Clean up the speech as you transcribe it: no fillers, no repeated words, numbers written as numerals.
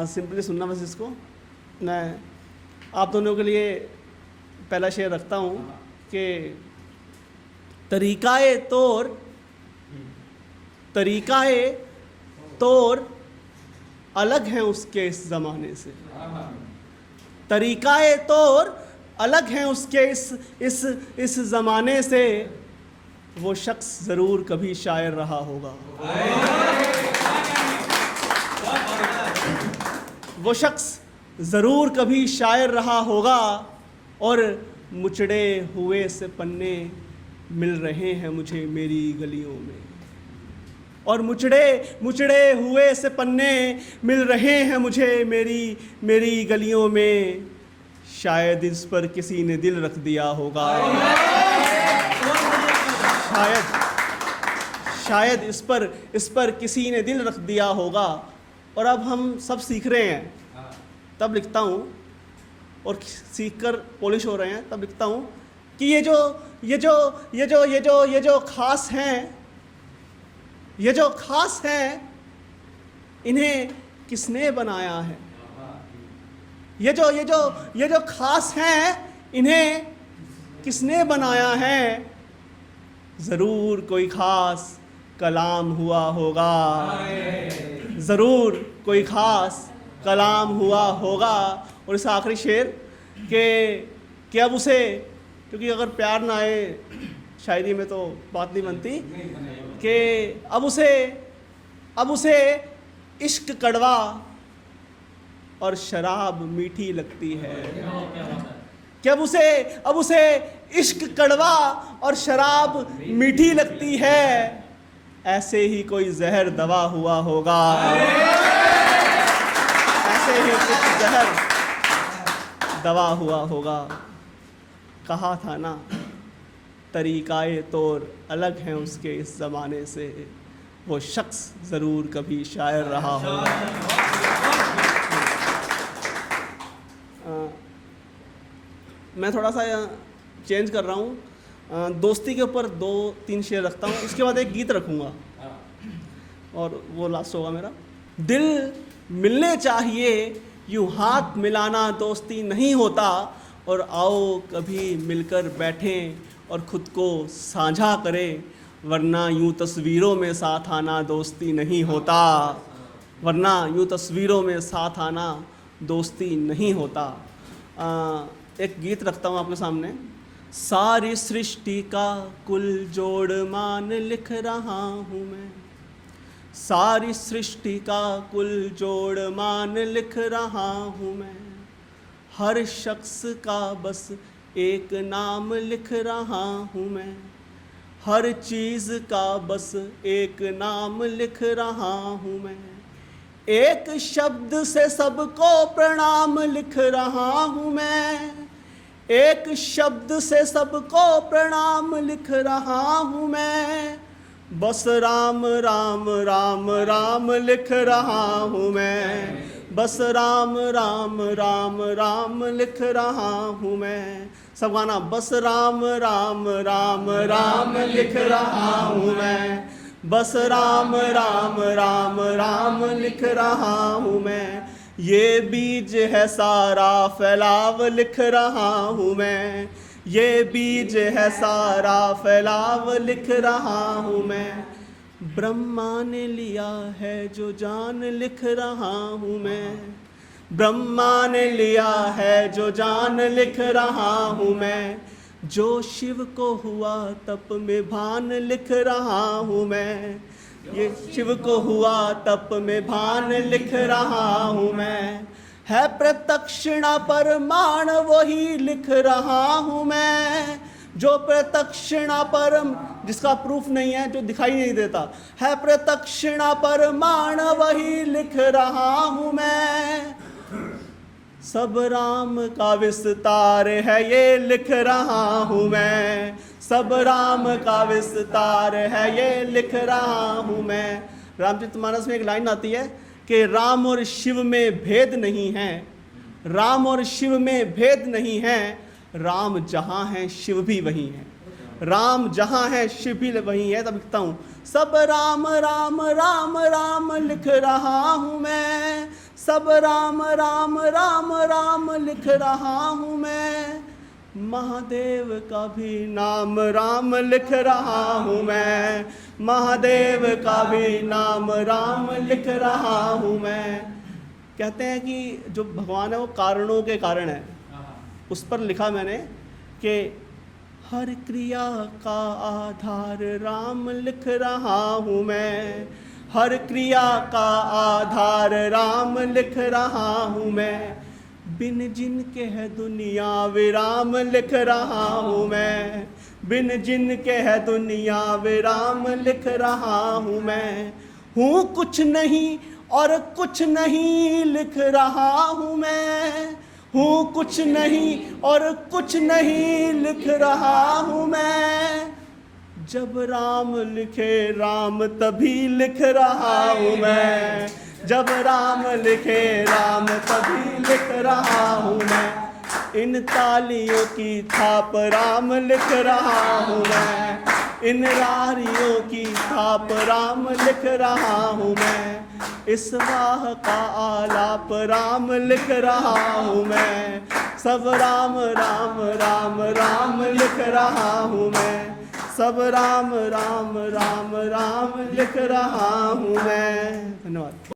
Simply सुनना बस इसको। मैं आप दोनों के लिए पहला शेर रखता हूँ कि तरीकाए तौर अलग है उसके इस ज़माने से। तरीकाए तौर अलग है उसके इस ज़माने से। वो शख्स ज़रूर कभी शायर रहा होगा। वो शख्स ज़रूर कभी शायर रहा होगा। और मुचड़े हुए से पन्ने मिल रहे हैं मुझे मेरी गलियों में। और मुचड़े हुए से पन्ने मिल रहे हैं मुझे मेरी गलियों में। शायद इस पर किसी ने दिल रख दिया होगा। शायद इस पर किसी ने दिल रख दिया होगा। और अब हम सब सीख रहे हैं तब लिखता हूँ, और सीखकर पॉलिश हो रहे हैं तब लिखता हूँ कि ये जो खास हैं, इन्हें किसने बनाया है। ये जो खास हैं, इन्हें किसने बनाया है। ज़रूर कोई खास कलाम हुआ होगा। ज़रूर कोई खास कलाम हुआ होगा। और इस आखिरी शेर कि अब उसे, क्योंकि अगर प्यार ना आए शायरी में तो बात नहीं बनती, कि अब उसे इश्क कड़वा और शराब मीठी लगती है। कि अब उसे इश्क कड़वा और शराब मीठी लगती है। ऐसे ही कोई जहर दवा हुआ होगा। ऐसे ही कुछ जहर दवा हुआ होगा। कहा था ना तरीकाए तौर अलग हैं उसके इस ज़माने से। वो शख्स ज़रूर कभी शायर रहा होगा। मैं थोड़ा सा चेंज कर रहा हूँ। दोस्ती के ऊपर 2-3 शेर रखता हूँ, उसके बाद एक गीत रखूँगा और वो लास्ट होगा मेरा। दिल मिलने चाहिए, यूँ हाथ मिलाना दोस्ती नहीं होता। और आओ कभी मिलकर बैठें और ख़ुद को साझा करें, वरना यूँ तस्वीरों में साथ आना दोस्ती नहीं होता। वरना यूँ तस्वीरों में साथ आना दोस्ती नहीं होता। एक गीत रखता हूँ आपके सामने। सारी सृष्टि का कुल जोड़ मान लिख रहा हूँ मैं। सारी सृष्टि का कुल जोड़ मान लिख रहा हूँ मैं। हर शख्स का बस एक नाम लिख रहा हूँ मैं। हर चीज़ का बस एक नाम लिख रहा हूँ मैं। एक शब्द से सबको प्रणाम लिख रहा हूँ मैं। एक शब्द से सबको प्रणाम लिख रहा हूँ मैं। बस राम राम राम राम लिख रहा हूँ मैं। बस राम राम राम राम लिख रहा हूँ मैं। सब गाना। बस राम राम राम राम लिख रहा हूँ मैं। बस राम राम राम राम लिख रहा हूँ मैं। ये बीज है सारा फैलाव लिख रहा हूँ मैं। ये बीज है सारा फैलाव लिख रहा हूँ मैं। ब्रह्मा ने लिया है जो जान लिख रहा हूँ मैं। ब्रह्मा ने लिया है जो जान लिख रहा हूँ मैं। जो शिव को हुआ तप में भान लिख रहा हूँ मैं। ये शिव को हुआ तप में भान लिख रहा हूँ मैं। है प्रत्यक्षणा परमाण वही लिख रहा हूँ मैं। जो प्रत्यक्षणा परम, जिसका प्रूफ नहीं है, जो दिखाई नहीं देता, है प्रत्यक्षणा परमाण वही लिख रहा हूँ मैं। सब राम का विस्तार है ये लिख रहा हूँ मैं। सब राम का विस्तार है ये लिख रहा हूँ मैं। रामचरितमानस में एक लाइन आती है कि राम और शिव में भेद नहीं है। राम और शिव में भेद नहीं है। राम जहाँ है शिव भी वहीं है। राम जहाँ है शिव भी वहीं है। तब लिखता हूँ सब राम राम राम राम लिख रहा हूँ मैं। सब राम राम राम राम लिख रहा हूँ मैं, महादेव का भी नाम राम लिख रहा हूँ मैं, महादेव का भी नाम राम लिख रहा हूँ मैं। कहते हैं कि जो भगवान है वो कारणों के कारण है। उस पर लिखा मैंने कि हर क्रिया का आधार राम लिख रहा हूँ मैं, हर क्रिया का आधार राम लिख रहा हूँ मैं, बिन जिनके है दुनिया विराम लिख रहा हूँ मैं, बिन जिनके है दुनिया विराम लिख रहा हूँ मैं। हूँ कुछ नहीं और कुछ नहीं लिख रहा हूँ मैं, हूँ कुछ नहीं और कुछ नहीं लिख रहा हूँ मैं, जब राम लिखे राम तभी लिख रहा हूँ मैं, जब राम लिखे राम तभी लिख रहा हूँ मैं, इन तालियों की थाप राम लिख रहा हूँ मैं, इन रारियों की थाप राम लिख रहा हूँ मैं, इस वाह का आलाप राम लिख रहा हूँ मैं, सब राम राम राम राम लिख रहा हूँ मैं, सब राम राम राम राम लिख रहा हूँ मैं। धन्यवाद।